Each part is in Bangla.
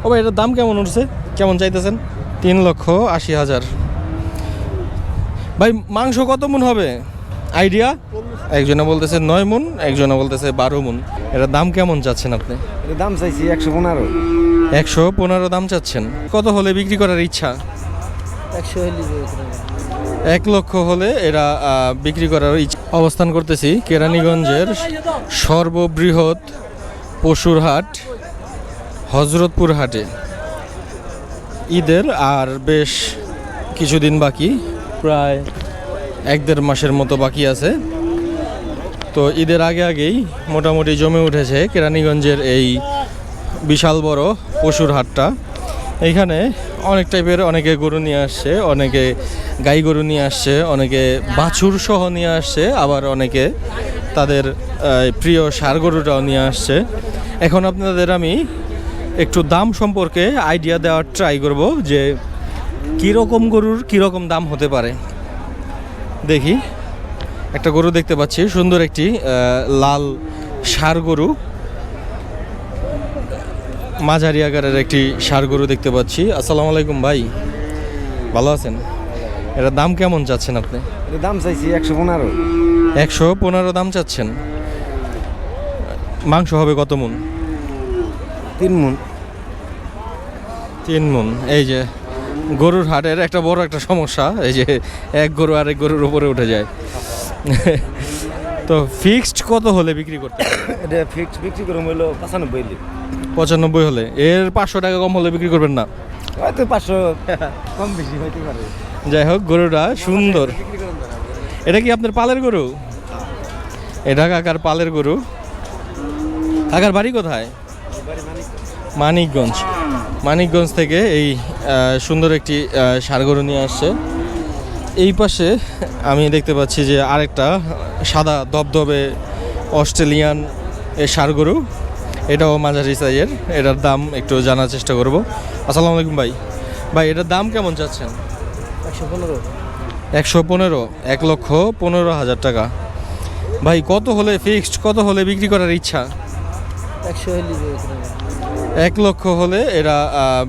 ভাই এটার দাম কেমন উঠছে, কেমন চাইতেছেন? 3,80,000। ভাই মাংস কত মন হবে আইডিয়া? একজনে বলতেছে 9 মন, একজনে বলতেছে 12 মন। এটার দাম কেমন চাচ্ছেন আপনি? দাম চাইছি 115। 115 দাম চাচ্ছেন। কত হলে বিক্রি করার ইচ্ছা? 1 লক্ষ হলে এরা বিক্রি করার ইচ্ছা। অবস্থান করতেছি কেরানীগঞ্জের সর্ববৃহৎ পশুর হাট হজরতপুর হাটে। ঈদের আর বেশ কিছুদিন বাকি, প্রায় 1-1.5 মাসের মতো বাকি আছে। তো ঈদের আগে আগেই মোটামুটি জমে উঠেছে কেরানীগঞ্জের এই বিশাল বড় পশুর হাটটা। এইখানে অনেক টাইপের, অনেকে গরু নিয়ে আসছে, অনেকে গাই গরু নিয়ে আসছে, অনেকে বাছুর সহ নিয়ে আসছে, আবার অনেকে তাদের প্রিয় ষাঁড় গরুটাও নিয়ে আসছে। এখন আপনাদের আমি একটু দাম সম্পর্কে আইডিয়া দেওয়ার ট্রাই করব যে কীরকম গরুর কীরকম দাম হতে পারে। দেখি, একটা গরু দেখতে পাচ্ছি, সুন্দর একটি লাল ষাঁড় গরু, মাঝারি আকারের একটি ষাঁড় গরু দেখতে পাচ্ছি। আসসালামু আলাইকুম ভাই, ভালো আছেন? এটার দাম কেমন চাচ্ছেন আপনি? দাম চাইছি 115। 115 দাম চাচ্ছেন। মাংস হবে কত মন? 3 মন। 3 মন। এই যে গরুর হাটের একটা বড় একটা সমস্যা, এই যে এক গরু আরেক গরুর উপরে উঠে যায়। তো ফিক্সড কত হলে বিক্রি করতে? এটা ফিক্সড বিক্রি করুম হলো 95। 95 হলে? এর 500 টাকা কম হলে বিক্রি করবেন না? হয়তো 500 কম বেশি হইতে পারে। যাই হোক, গরুটা সুন্দর। এটা কি আপনার পালের গরু? এটা কাকার পালের গরু। কাকার বাড়ি কোথায়? মানিকগঞ্জ। মানিকগঞ্জ থেকে এই সুন্দর একটি ষাঁড় গরু নিয়ে আসছে। এই পাশে আমি দেখতে পাচ্ছি যে আরেকটা সাদা দবদবে অস্ট্রেলিয়ান ষাঁড় গরু, এটাও মাঝারি সাইজের। এটার দাম একটু জানার চেষ্টা করব। আসসালামু আলাইকুম ভাই। ভাই এটার দাম কেমন চাচ্ছেন? 115। 115। 1,15,000 টাকা। ভাই কত হলে ফিক্সড, কত হলে বিক্রি করার ইচ্ছা? 1 লক্ষ হলে এরা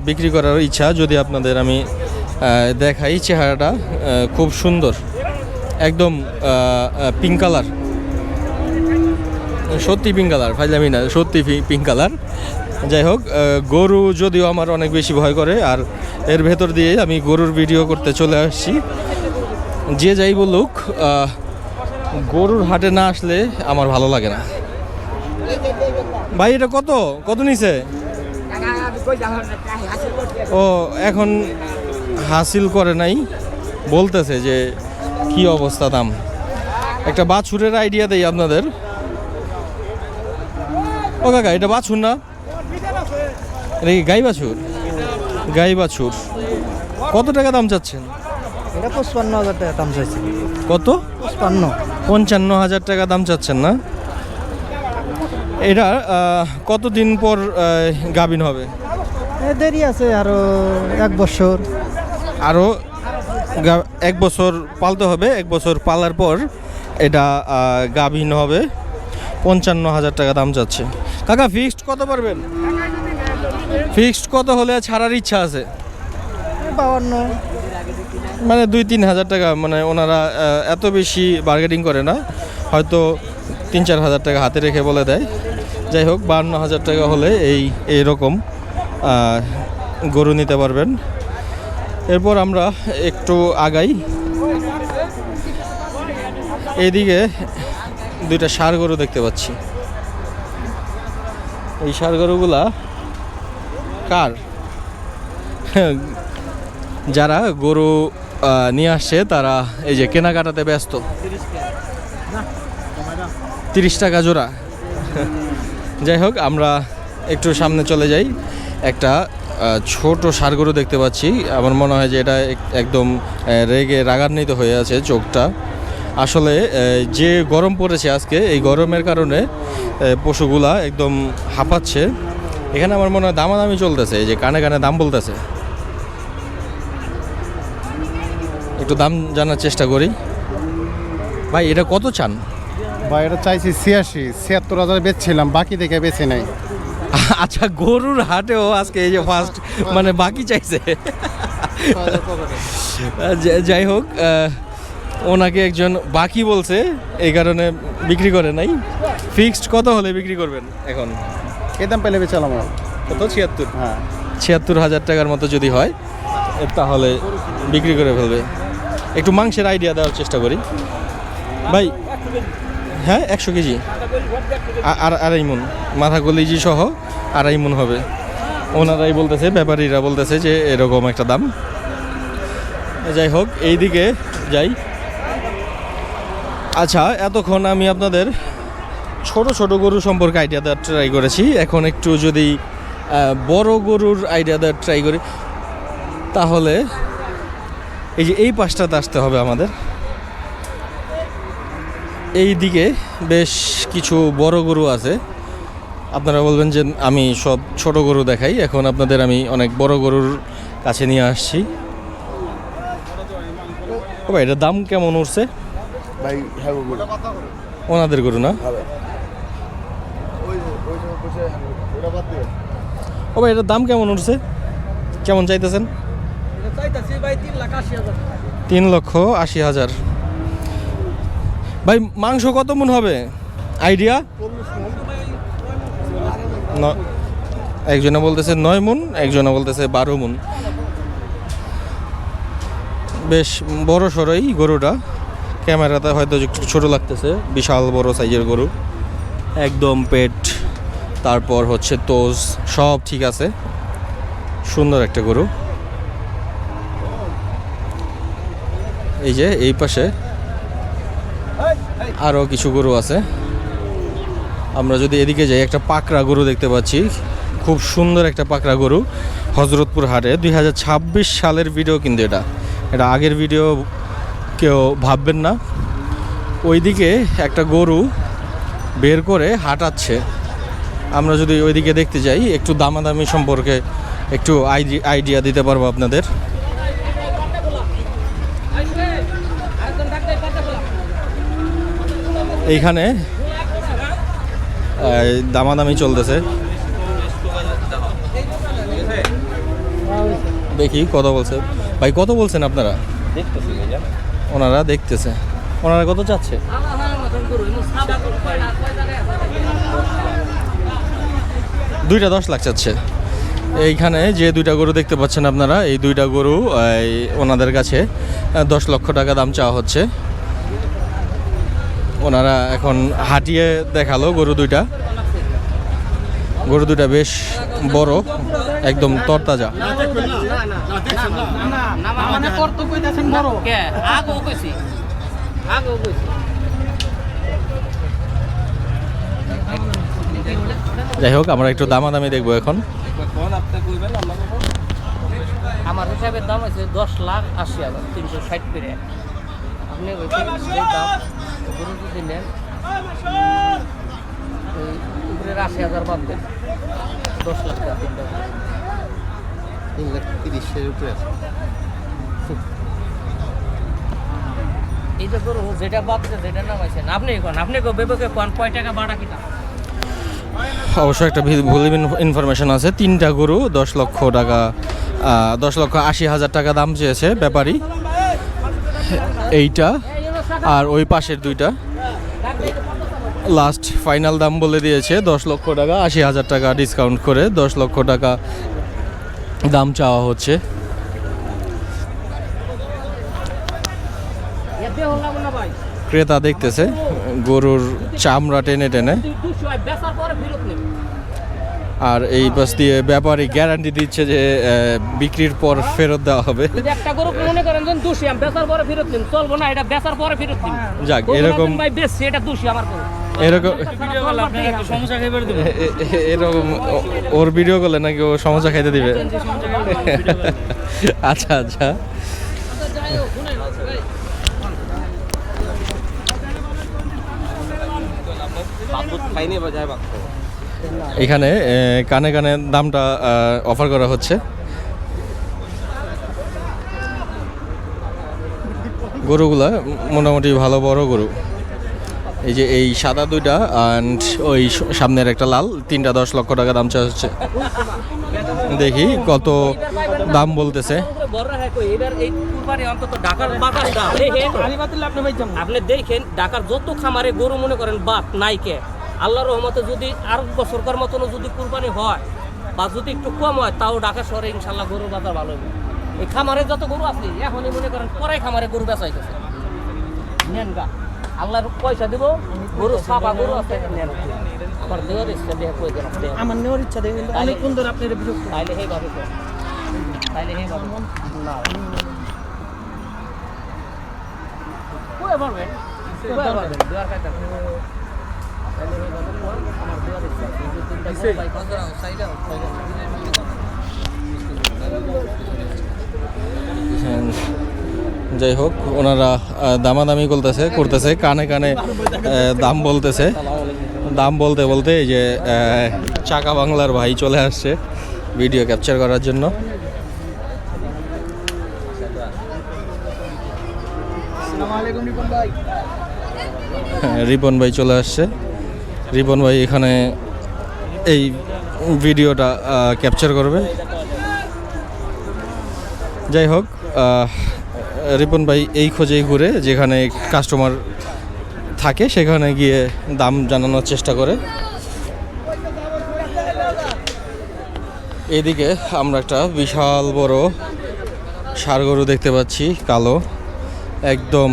বিক্রি করার ইচ্ছা। যদি আপনাদের আমি দেখাই, চেহারাটা খুব সুন্দর, একদম পিঙ্ক কালার, সত্যি পিঙ্ক কালার, ফাইলামি না, সত্যি পিঙ্ক কালার। যাই হোক, গরু যদিও আমার অনেক বেশি ভয় করে, আর এর ভেতর দিয়ে আমি গরুর ভিডিও করতে চলে আসছি। যে যাই বলুক, গরুর হাটে না আসলে আমার ভালো লাগে না। ভাই এটা কত কত নিছে? ও এখন হাসিল করে নাই, বলতেছে যে কি অবস্থা দাম। একটা বাছুরের আইডিয়া দেই আপনাদের। ও কাকা, এটা বাছুর না? এটা কি গাই বাছুর? গাই বাছুর। কত টাকা দাম চাচ্ছেন? এটা 55,000 টাকা দাম চাইছি। কত? 55,000 টাকা দাম চাচ্ছেন না? এটা কতদিন পর গাভিন হবে? দেরি আছে আরো 1 বছর। আরও 1 বছর পালতে হবে। 1 বছর পালার পর এটা গাভিন হবে। 55,000 টাকা দাম চাচ্ছে। কাকা ফিক্সড কত পারবেন? ফিক্সড কত হলে ছাড়ার ইচ্ছা আছে? 52। মানে 2-3 হাজার টাকা, মানে ওনারা এত বেশি বার্গেনিং করে না, হয়তো 3-4 হাজার টাকা হাতে রেখে বলে দেয়। যাই হোক, 52,000 টাকা হলে এইরকম গরু নিতে পারবেন। এরপর আমরা একটু আগাই, এইদিকে 2টা ষাঁড় গরু দেখতে পাচ্ছি। এই ষাঁড় গরুগুলা কার? যারা গরু নিয়ে আসছে তারা এই যে কেনাকাটাতে ব্যস্ত। 30 টাকা জোড়া। যাই হোক, আমরা একটু সামনে চলে যাই। একটা ছোট ষাঁড় গরু দেখতে পাচ্ছি। আমার মনে হয় যে এটা একদম রেগে রাগান্বিত হয়ে আছে চোখটা। আসলে যে গরম পড়েছে আজকে, এই গরমের কারণে পশুগুলা একদম হাঁপাচ্ছে। এখানে আমার মনে হয় দামাদামি চলতেছে, এই যে কানে কানে দাম বলতেছে। একটু দাম জানার চেষ্টা করি। ভাই এটা কত চান? ভাই এটা চাইছি 86, 76,000 বেচছিলাম, বাকি দেখে বেছে নাই। আচ্ছা, গরুর হাটেও আজকে এই যে ফার্স্ট মানে বাকি চাইছে। যাই হোক, ওনাকে একজন বাকি বলছে, এই কারণে বিক্রি করে নাই। ফিক্সড কত হলে বিক্রি করবেন এখন? এই দাম পেলে বেচালাম। কত? 76? হ্যাঁ, 76,000 টাকার মতো যদি হয় তাহলে বিক্রি করে ফেলবে। একটু মাংসের আইডিয়া দেওয়ার চেষ্টা করি ভাই। হ্যাঁ, 100 কেজি, আর আড়াই মন, মাথা কলিজি সহ আড়াই মন হবে। ওনারাই বলতেছে, ব্যাপারীরা বলতেছে যে এরকম একটা দাম। যাই হোক, এই দিকে যাই। আচ্ছা, এতক্ষণ আমি আপনাদের ছোট ছোট গরু সম্পর্কে আইডিয়া দেওয়ার ট্রাই করেছি। এখন একটু যদি বড় গরুর আইডিয়া দেওয়ার ট্রাই করি, তাহলে এই যে এই পাশটাতে আসতে হবে আমাদের। এই দিকে বেশ কিছু বড় গরু আছে। আপনারা বলবেন যে আমি সব ছোট গরু দেখাই, এখন আপনাদের আমি অনেক বড় গরুর কাছে নিয়ে আসছি। ও ভাই, এটার দাম কেমন উঠছে ভাই? হ্যাঁ, ওনাদের গরু না? ও ভাই, এটার দাম কেমন উঠছে, কেমন চাইতেছেন? 3,80,000। ভাই, মাংস কত মন হবে আইডিয়া? একজনে বলতেছে 9 মন, একজনে বলতেছে 12 মন। বেশ বড় সড়ই গরুটা, ক্যামেরাতে হয়তো একটু ছোট লাগতেছে। বিশাল বড় সাইজের গরু, একদম পেট, তারপর হচ্ছে তোজ সব ঠিক আছে। সুন্দর একটা গরু। এই যে এই পাশে আরও কিছু গরু আছে। আমরা যদি এদিকে যাই, একটা পাকড়া গরু দেখতে পাচ্ছি, খুব সুন্দর একটা পাকড়া গরু, হজরতপুর হাটে। 2026 সালের ভিডিও, কিন্তু এটা আগের ভিডিও, কেউ ভাববেন না। ওইদিকে একটা গরু বের করে হাঁটাচ্ছে। আমরা যদি ওইদিকে দেখতে যাই, একটু দামাদামি সম্পর্কে একটু আইডিয়া দিতে পারবো আপনাদের। এইখানে দামাদামি চলতেছে, দেখি কত বলছে। ভাই, কত বলছেন আপনারা? ওনারা দেখতেছে। ওনারা কত চাচ্ছে? 2টা 10 লাখ চাচ্ছে। এইখানে যে 2টা গরু দেখতে পাচ্ছেন আপনারা, এই 2টা গরু ওনাদের কাছে 10 লক্ষ টাকা দাম চাওয়া হচ্ছে। ওনারা এখন হাঁটিয়ে দেখালো গরু 2টা। গরু 2টা বেশ বড়, একদম তরতাজা। যাই হোক, আমরা একটু দামাদামি দেখবো এখন। আমার হিসাবের দাম আছে 10,80,000, 360 করে। আপনি ওই দাম গরু যদি নেন, উপরের 80,000 বাদ দেন, 10 লাখ টাকা। 3,30,000 উপরে আছে। এই যে গরু যেটা বাদ দেন, যেটা নামাইছেন আপনি কোন, আপনি বেবকে কোন কয় টাকা বাড়া কিনা? অবশ্য একটা ভুল ইনফরমেশন আছে। 3টা গরু 10 লক্ষ টাকা, 10,80,000 টাকা দাম চেয়েছে ব্যাপারী। এইটা আর ওই পাশের 2টা লাস্ট ফাইনাল দাম বলে দিয়েছে 10 লক্ষ টাকা, 80,000 টাকা ডিসকাউন্ট করে 10 লক্ষ টাকা দাম চাওয়া হচ্ছে। ক্রেতা দেখতেছে গরুর চামড়া টেনে টেনে, আর এই পাশ দিয়ে ব্যাপারী গ্যারান্টি দিচ্ছে যে বিক্রির পর ফেরত দেওয়া হবে। একটা গরু মনে করেন যে দোষী, আমি বেচার পরে ফেরত দিন, চলবো না, এটা বেচার পরে ফেরত দিন। যাক, এরকম ভাই বেচছি, এটা দোষী আমার গরু। এরকম সমস্যা খাইবার দিবেন, এরকম ওর ভিডিও করলে নাকি ও সমস্যা খাইতে দিবে? আচ্ছা আচ্ছা, এখানে কানে কানে দামটা অফার করা হচ্ছে। গরুগুলা মোটামুটি ভালো বড় গরু। এই যে এই সাদা দুইটা অ্যান্ড ওই সামনের একটা লাল, তিনটা 10 লক্ষ টাকা দাম চাওয়া হচ্ছে। দেখি কত দাম বলতেছে। আপনি দেখেন ঢাকার যত খামারে গরু মনে করেন বাদ নাইকে, আল্লাহর রহমতে যদি আর বছরকার মতন যদি কুরবানি হয় বা যদি একটু কম হয়, তাও ঢাকা শহরে ইনশাল্লাহ গরুর বাজার ভালো হবে। এই খামারে যত গরু আছে এখনই মনে করেন পরাই খামারে গরু বেচাইতেছে। নেন গা, আল্লাহর পয়সা দিব, গরু ছাপা গরু আছে নেন। আমার দেওয়ার ইচ্ছা দেহ কই দেন আপনি, আমার নেওয়ার ইচ্ছা দেখে অনেক সুন্দর আপনার বিরক্ত। তাইলে সেইভাবে কর, তাইলে সেইভাবে না কই পারবে, কই পারবে দেওয়ার কাছে। তাইলে সেইভাবে কর, আমার দেওয়ার ইচ্ছা যদি তিনটা গরু পাই কজরা সাইডা যাই হোক, ওনারা দামাদামি করতেছে কানে কানে দাম বলতেছে। দাম বলতে বলতে এই যে চাকা বাংলার ভাই চলে আসছে ভিডিও ক্যাপচার করার জন্য। রিপন ভাই চলে আসছে। রিপন ভাই এখানে এই ভিডিওটা ক্যাপচার করবে। যাই হোক, রিপন ভাই এই খোঁজেই ঘুরে, যেখানে কাস্টমার থাকে সেখানে গিয়ে দাম জানানোর চেষ্টা করে। এদিকে আমরা একটা বিশাল বড় ষাঁড় গরু দেখতে পাচ্ছি, কালো একদম।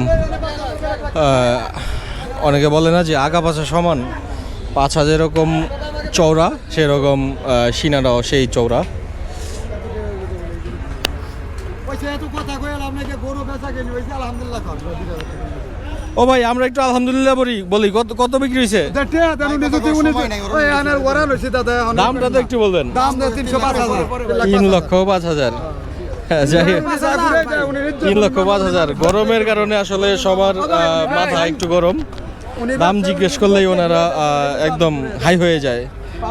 অনেকে বলে না যে আগা পাছা সমান, পাছা যেরকম চওড়া সেরকম সিনাটাও সেই চওড়া। ও ভাই, আমরা একটু আলহামদুলিল্লাহ বলি কত কত বিক্রি হয়েছে? দামটা তো একটু বলবেন। 3,05,000। যাই হোক, 3,05,000। গরমের কারণে আসলে সবার মাথা একটু গরম। দাম জিজ্ঞেস করলেই ওনারা একদম হাই হয়ে যায়।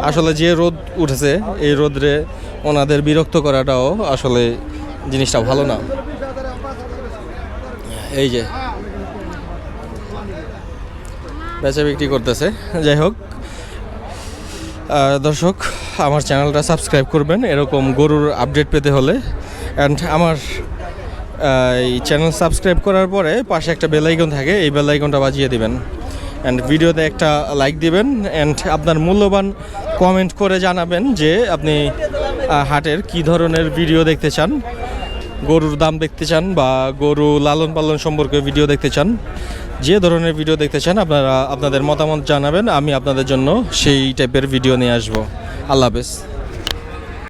আসলে যে রোদ উঠেছে, এই রোদরে ওনাদের বিরক্ত করাটাও আসলে জিনিসটা ভালো না। এই যে বেচা বিক্রি করতেছে। যাই হোক দর্শক, আমার চ্যানেলটা সাবস্ক্রাইব করবেন এরকম গরুর আপডেট পেতে হলে। অ্যান্ড আমার এই চ্যানেল সাবস্ক্রাইব করার পরে পাশে একটা বেল আইকন থাকে, এই বেল আইকনটা বাজিয়ে দিবেন। অ্যান্ড ভিডিওতে একটা লাইক দিবেন। অ্যান্ড আপনার মূল্যবান কমেন্ট করে জানাবেন যে আপনি হাটের কী ধরনের ভিডিও দেখতে চান, গরুর দাম দেখতে চান বা গরু লালন পালন সম্পর্কে ভিডিও দেখতে চান। যে ধরনের ভিডিও দেখতে চান আপনারা আপনাদের মতামত জানাবেন, আমি আপনাদের জন্য সেই টাইপের ভিডিও নিয়ে আসবো। আল্লাহ হাফেজ।